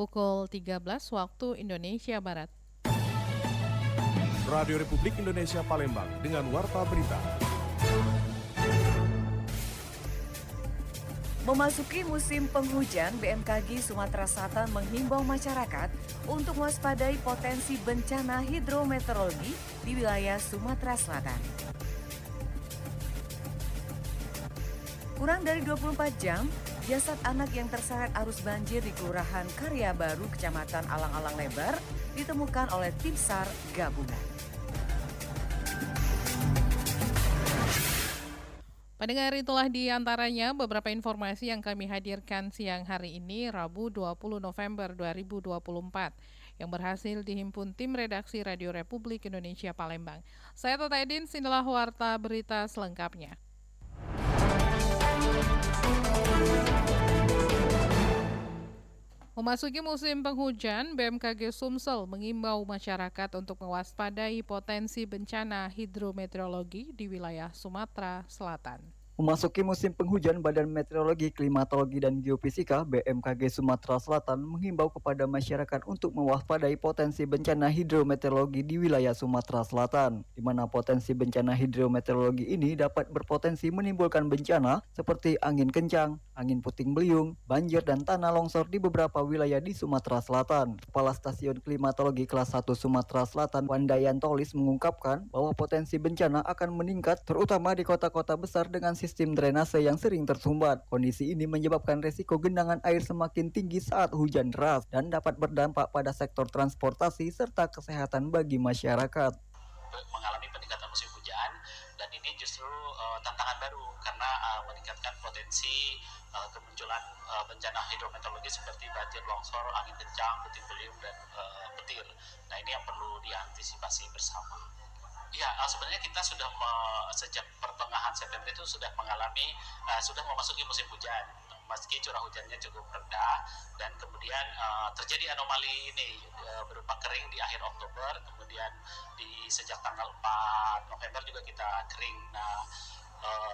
pukul 13 waktu Indonesia Barat. Radio Republik Indonesia Palembang dengan Warta Berita. Memasuki musim penghujan, BMKG Sumatera Selatan menghimbau masyarakat untuk mewaspadai potensi bencana hidrometeorologi di wilayah Sumatera Selatan. Kurang dari 24 jam, jasad anak yang terseret arus banjir di Kelurahan Karya Baru, Kecamatan Alang-Alang Lebar, ditemukan oleh tim SAR gabungan. Pendengar, itulah di antaranya beberapa informasi yang kami hadirkan siang hari ini, Rabu 20 November 2024, yang berhasil dihimpun tim redaksi Radio Republik Indonesia Palembang. Saya Tata Edin, inilah Warta Berita selengkapnya. Memasuki musim penghujan, BMKG Sumsel mengimbau masyarakat untuk mewaspadai potensi bencana hidrometeorologi di wilayah Sumatera Selatan. Memasuki musim penghujan, Badan Meteorologi, Klimatologi, dan Geofisika BMKG Sumatera Selatan menghimbau kepada masyarakat untuk mewaspadai potensi bencana hidrometeorologi di wilayah Sumatera Selatan, di mana potensi bencana hidrometeorologi ini dapat berpotensi menimbulkan bencana seperti angin kencang, angin puting beliung, banjir, dan tanah longsor di beberapa wilayah di Sumatera Selatan. Kepala Stasiun Klimatologi Kelas 1 Sumatera Selatan, Wandayantolis, mengungkapkan bahwa potensi bencana akan meningkat terutama di kota-kota besar dengan sistem drainase yang sering tersumbat. Kondisi ini menyebabkan resiko genangan air semakin tinggi saat hujan deras dan dapat berdampak pada sektor transportasi serta kesehatan bagi masyarakat. Mengalami peningkatan musim hujan, dan ini justru tantangan baru karena meningkatkan potensi kemunculan bencana hidrometeorologi seperti banjir, longsor, angin kencang, puting beliung, dan petir. Nah, ini yang perlu diantisipasi bersama. Ya, sebenarnya kita sudah sejak pertengahan September itu sudah memasuki musim hujan, meski curah hujannya cukup rendah, dan kemudian terjadi anomali ini berupa kering di akhir Oktober, kemudian sejak tanggal 4 November juga kita kering. Nah,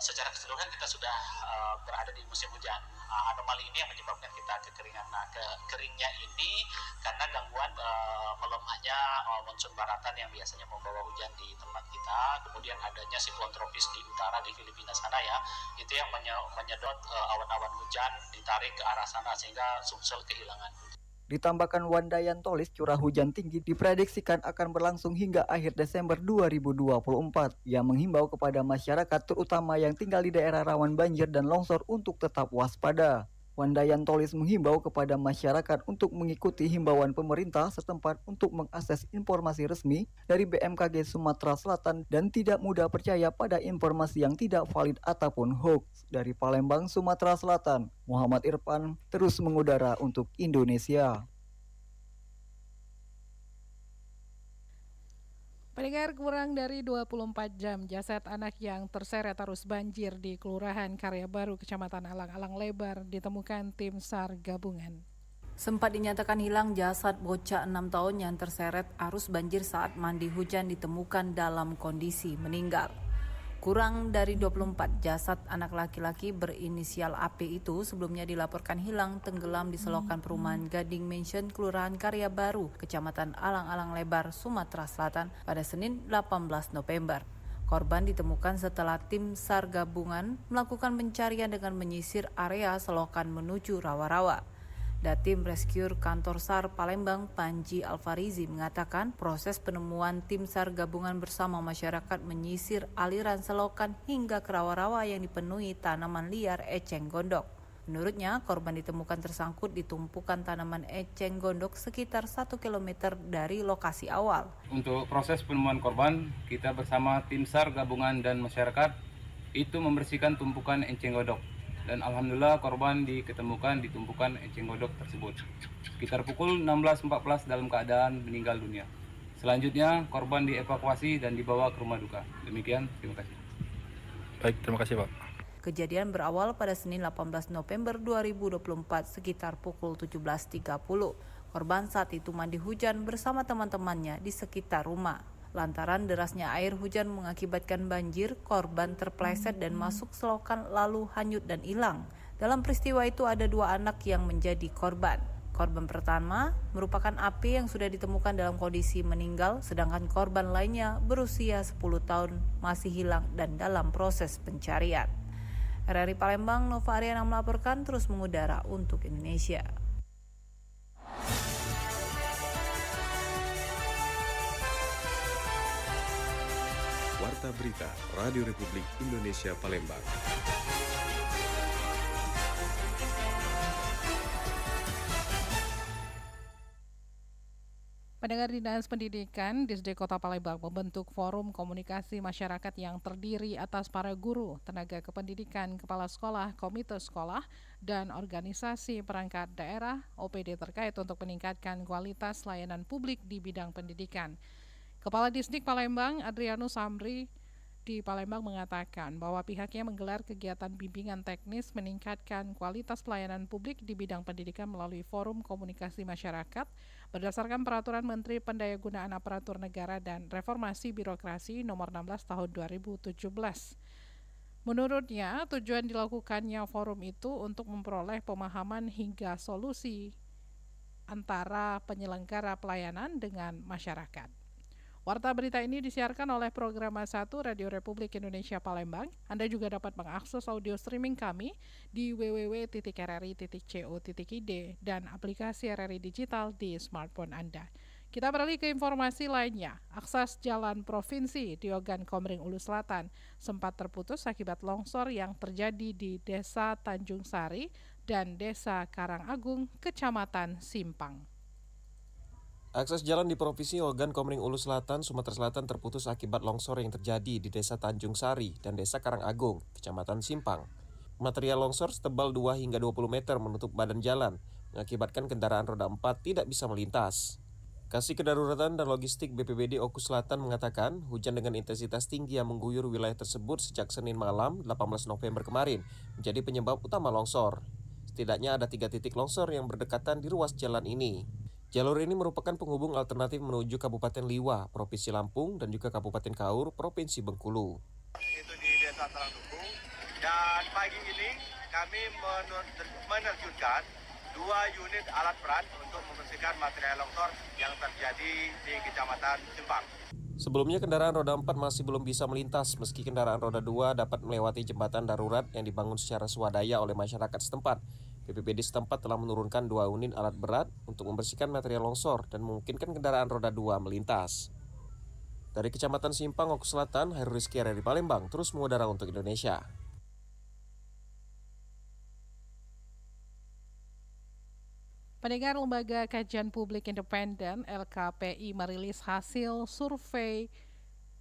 secara keseluruhan kita sudah berada di musim hujan. Anomali ini yang menyebabkan kita kekeringan. Nah, keringnya ini karena gangguan melemahnya monsun baratan yang biasanya membawa hujan di tempat kita, kemudian adanya siklon tropis di utara di Filipina sana ya, itu yang menyedot awan-awan hujan ditarik ke arah sana sehingga Sumsel kehilangan hujan. Ditambahkan Wandayantolis, curah hujan tinggi diprediksikan akan berlangsung hingga akhir Desember 2024. Ia menghimbau kepada masyarakat terutama yang tinggal di daerah rawan banjir dan longsor untuk tetap waspada. Wandayantolis menghimbau kepada masyarakat untuk mengikuti himbauan pemerintah setempat untuk mengakses informasi resmi dari BMKG Sumatera Selatan dan tidak mudah percaya pada informasi yang tidak valid ataupun hoax. Dari Palembang, Sumatera Selatan, Muhammad Irfan terus mengudara untuk Indonesia. Pendengar, kurang dari 24 jam, jasad anak yang terseret arus banjir di Kelurahan Karya Baru, Kecamatan Alang-Alang Lebar, ditemukan tim SAR gabungan. Sempat dinyatakan hilang, jasad bocah 6 tahun yang terseret arus banjir saat mandi hujan ditemukan dalam kondisi meninggal. Kurang dari 24 jasad anak laki-laki berinisial AP itu sebelumnya dilaporkan hilang tenggelam di selokan perumahan Gading Mansion, Kelurahan Karya Baru, Kecamatan Alang-Alang Lebar, Sumatera Selatan pada Senin 18 November. Korban ditemukan setelah tim SAR gabungan melakukan pencarian dengan menyisir area selokan menuju rawa-rawa. Datim Rescue Kantor SAR Palembang, Panji Alfarizi, mengatakan proses penemuan tim SAR gabungan bersama masyarakat menyisir aliran selokan hingga ke rawa-rawa yang dipenuhi tanaman liar eceng gondok. Menurutnya, korban ditemukan tersangkut di tumpukan tanaman eceng gondok sekitar 1 km dari lokasi awal. Untuk proses penemuan korban, kita bersama tim SAR gabungan dan masyarakat itu membersihkan tumpukan eceng gondok. Dan alhamdulillah korban diketemukan di tumpukan eceng gondok tersebut. Sekitar pukul 16.14 dalam keadaan meninggal dunia. Selanjutnya korban dievakuasi dan dibawa ke rumah duka. Demikian, terima kasih. Baik, terima kasih Pak. Kejadian berawal pada Senin 18 November 2024 sekitar pukul 17.30. Korban saat itu mandi hujan bersama teman-temannya di sekitar rumah. Lantaran derasnya air hujan mengakibatkan banjir, korban terpleset dan masuk selokan lalu hanyut dan hilang. Dalam peristiwa itu ada 2 anak yang menjadi korban. Korban pertama merupakan api yang sudah ditemukan dalam kondisi meninggal, sedangkan korban lainnya berusia 10 tahun masih hilang dan dalam proses pencarian. RRI Palembang, Nova Ariana melaporkan, terus mengudara untuk Indonesia. Warta Berita Radio Republik Indonesia Palembang. Pendengar, Dinas Pendidikan Disdek Kota Palembang membentuk forum komunikasi masyarakat yang terdiri atas para guru, tenaga kependidikan, kepala sekolah, komite sekolah, dan organisasi perangkat daerah OPD terkait untuk meningkatkan kualitas layanan publik di bidang pendidikan. Kepala Disdik Palembang Adrianus Samri di Palembang mengatakan bahwa pihaknya menggelar kegiatan bimbingan teknis meningkatkan kualitas pelayanan publik di bidang pendidikan melalui forum komunikasi masyarakat berdasarkan Peraturan Menteri Pendayagunaan Aparatur Negara dan Reformasi Birokrasi Nomor 16 Tahun 2017. Menurutnya, tujuan dilakukannya forum itu untuk memperoleh pemahaman hingga solusi antara penyelenggara pelayanan dengan masyarakat. Warta berita ini disiarkan oleh Programa 1 Radio Republik Indonesia Palembang. Anda juga dapat mengakses audio streaming kami di www.rri.co.id dan aplikasi RRI Digital di smartphone Anda. Kita beralih ke informasi lainnya. Akses jalan provinsi di Ogan Komering Ulu Selatan sempat terputus akibat longsor yang terjadi di Desa Tanjung Sari dan Desa Karangagung, Kecamatan Simpang. Akses jalan di Provinsi Ogan Komering Ulu Selatan, Sumatera Selatan terputus akibat longsor yang terjadi di Desa Tanjung Sari dan Desa Karangagung, Kecamatan Simpang. Material longsor setebal 2 hingga 20 meter menutup badan jalan, mengakibatkan kendaraan roda 4 tidak bisa melintas. Kasih Kedaruratan dan Logistik BPBD Oku Selatan mengatakan, hujan dengan intensitas tinggi yang mengguyur wilayah tersebut sejak Senin malam 18 November kemarin menjadi penyebab utama longsor. Setidaknya ada 3 titik longsor yang berdekatan di ruas jalan ini. Jalur ini merupakan penghubung alternatif menuju Kabupaten Liwa, Provinsi Lampung, dan juga Kabupaten Kaur, Provinsi Bengkulu. Itu di Desa Karangagung, dan pagi ini kami menerjunkan 2 unit alat berat untuk membersihkan material longsor yang terjadi di Kecamatan Simpang. Sebelumnya kendaraan roda 4 masih belum bisa melintas meski kendaraan roda 2 dapat melewati jembatan darurat yang dibangun secara swadaya oleh masyarakat setempat. BPBD setempat telah menurunkan 2 unit alat berat untuk membersihkan material longsor dan memungkinkan kendaraan roda 2 melintas. Dari Kecamatan Simpang, Oku Selatan, Hairul Rizky, RRI Palembang, terus mengudara untuk Indonesia. Pendengar, Lembaga Kajian Publik Independen LKPI merilis hasil survei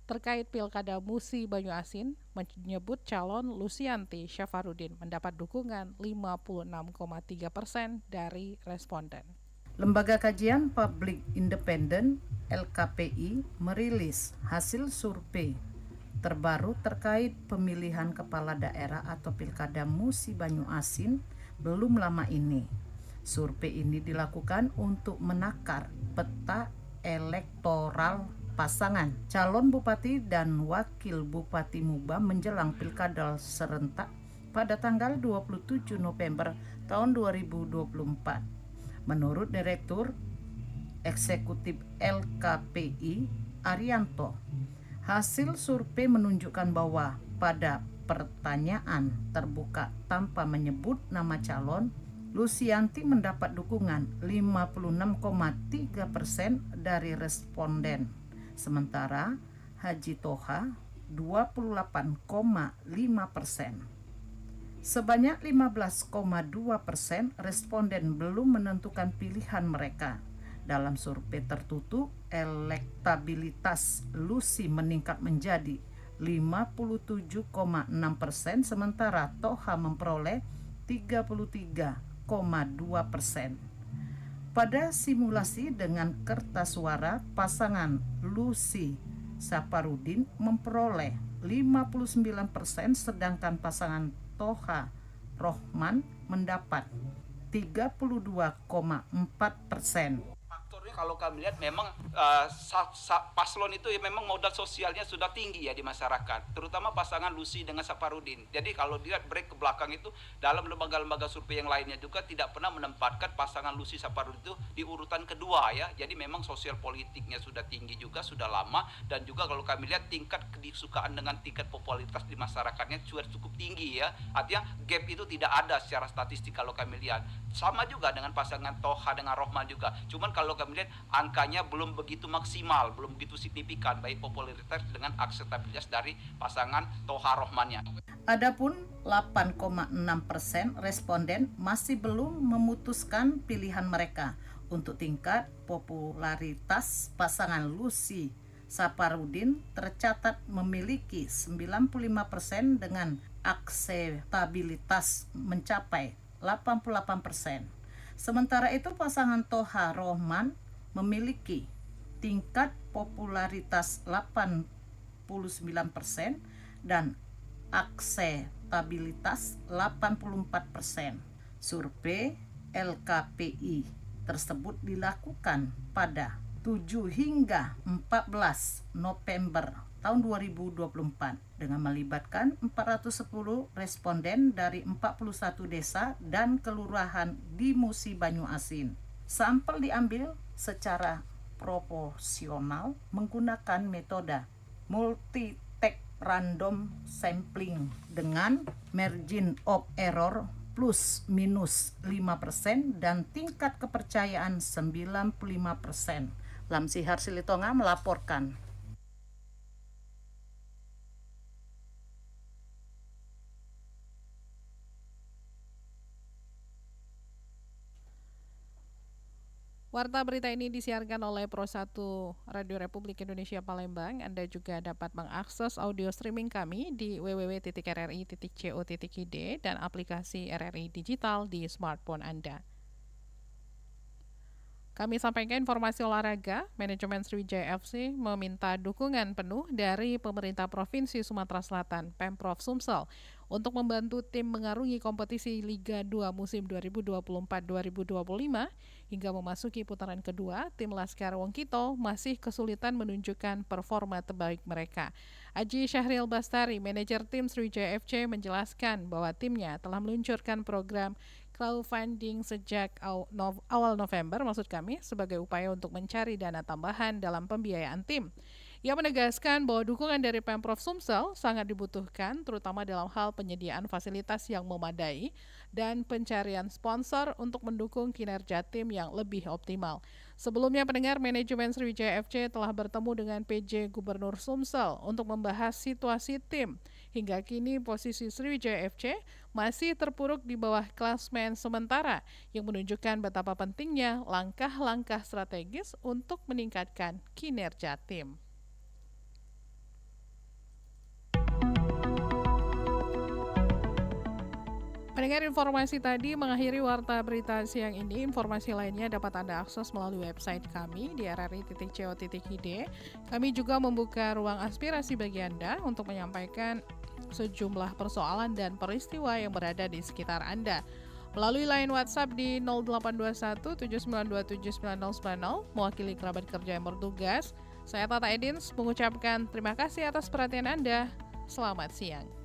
terkait Pilkada Musi Banyu Asin menyebut calon Lusianti Syafarudin mendapat dukungan 56,3% dari responden. Lembaga Kajian Publik Independen LKPI merilis hasil survei terbaru terkait pemilihan kepala daerah atau Pilkada Musi Banyu Asin belum lama ini. Survei ini dilakukan untuk menakar peta elektoral pasangan calon bupati dan wakil bupati Muba menjelang pilkada serentak pada tanggal 27 November tahun 2024. Menurut Direktur Eksekutif LKPI Arianto, hasil survei menunjukkan bahwa pada pertanyaan terbuka tanpa menyebut nama calon, Lusianti mendapat dukungan 56,3% dari responden. Sementara Haji Toha 28,5%. Sebanyak 15,2% responden belum menentukan pilihan mereka. Dalam survei tertutup, elektabilitas Lusi meningkat menjadi 57,6%, sementara Toha memperoleh 33,2%. Pada simulasi dengan kertas suara, pasangan Lusi Syafarudin memperoleh 59%, sedangkan pasangan Toha Rohman mendapat 32,4%. Faktornya kalau kami lihat memang paslon itu ya memang modal sosialnya sudah tinggi ya di masyarakat, terutama pasangan Lucy dengan Saparudin. Jadi kalau dilihat break ke belakang itu dalam lembaga-lembaga survei yang lainnya juga tidak pernah menempatkan pasangan Lucy Saparudin itu di urutan kedua ya. Jadi memang sosial politiknya sudah tinggi juga, sudah lama, dan juga kalau kami lihat tingkat kedisukaan dengan tingkat popularitas di masyarakatnya cukup tinggi ya. Artinya gap itu tidak ada secara statistik kalau kami lihat. Sama juga dengan pasangan Toha dengan Rohman juga. Cuman kalau kami lihat angkanya belum begitu maksimal, belum begitu signifikan baik popularitas dengan akseptabilitas dari pasangan Toha Rohmannya. Adapun 8,6% responden masih belum memutuskan pilihan mereka untuk tingkat popularitas pasangan Lucy Saparudin tercatat memiliki 95% dengan akseptabilitas mencapai 88%. Sementara itu pasangan Toha Rohman memiliki tingkat popularitas 89% dan akseptabilitas 84%. Survei LKPI tersebut dilakukan pada 7 hingga 14 November tahun 2024 dengan melibatkan 410 responden dari 41 desa dan kelurahan di Musi Banyuasin. Sampel diambil secara proporsional menggunakan metode multi-take random sampling dengan margin of error plus minus 5% dan tingkat kepercayaan 95%. Lamsihar Silitonga melaporkan. Warta berita ini disiarkan oleh Pro 1 Radio Republik Indonesia Palembang. Anda juga dapat mengakses audio streaming kami di www.rri.co.id dan aplikasi RRI Digital di smartphone Anda. Kami sampaikan informasi olahraga. Manajemen Sriwijaya FC meminta dukungan penuh dari pemerintah Provinsi Sumatera Selatan, Pemprov Sumsel, untuk membantu tim mengarungi kompetisi Liga 2 musim 2024-2025 hingga memasuki putaran kedua. Tim Laskar Wongkito masih kesulitan menunjukkan performa terbaik mereka. Aji Syahril Bastari, manajer tim Sriwijaya FC, menjelaskan bahwa timnya telah meluncurkan program crowdfunding sejak awal November sebagai upaya untuk mencari dana tambahan dalam pembiayaan tim. Ia menegaskan bahwa dukungan dari Pemprov Sumsel sangat dibutuhkan, terutama dalam hal penyediaan fasilitas yang memadai dan pencarian sponsor untuk mendukung kinerja tim yang lebih optimal. Sebelumnya pendengar, manajemen Sriwijaya FC telah bertemu dengan PJ Gubernur Sumsel untuk membahas situasi tim. Hingga kini posisi Sriwijaya FC masih terpuruk di bawah klasmen sementara yang menunjukkan betapa pentingnya langkah-langkah strategis untuk meningkatkan kinerja tim. Pendengar, informasi tadi mengakhiri Warta Berita siang ini. Informasi lainnya dapat Anda akses melalui website kami di rri.co.id. Kami juga membuka ruang aspirasi bagi Anda untuk menyampaikan sejumlah persoalan dan peristiwa yang berada di sekitar Anda. Melalui line WhatsApp di 0821 7927 9090 mewakili kerabat kerja yang bertugas. Saya Tata Edins mengucapkan terima kasih atas perhatian Anda. Selamat siang.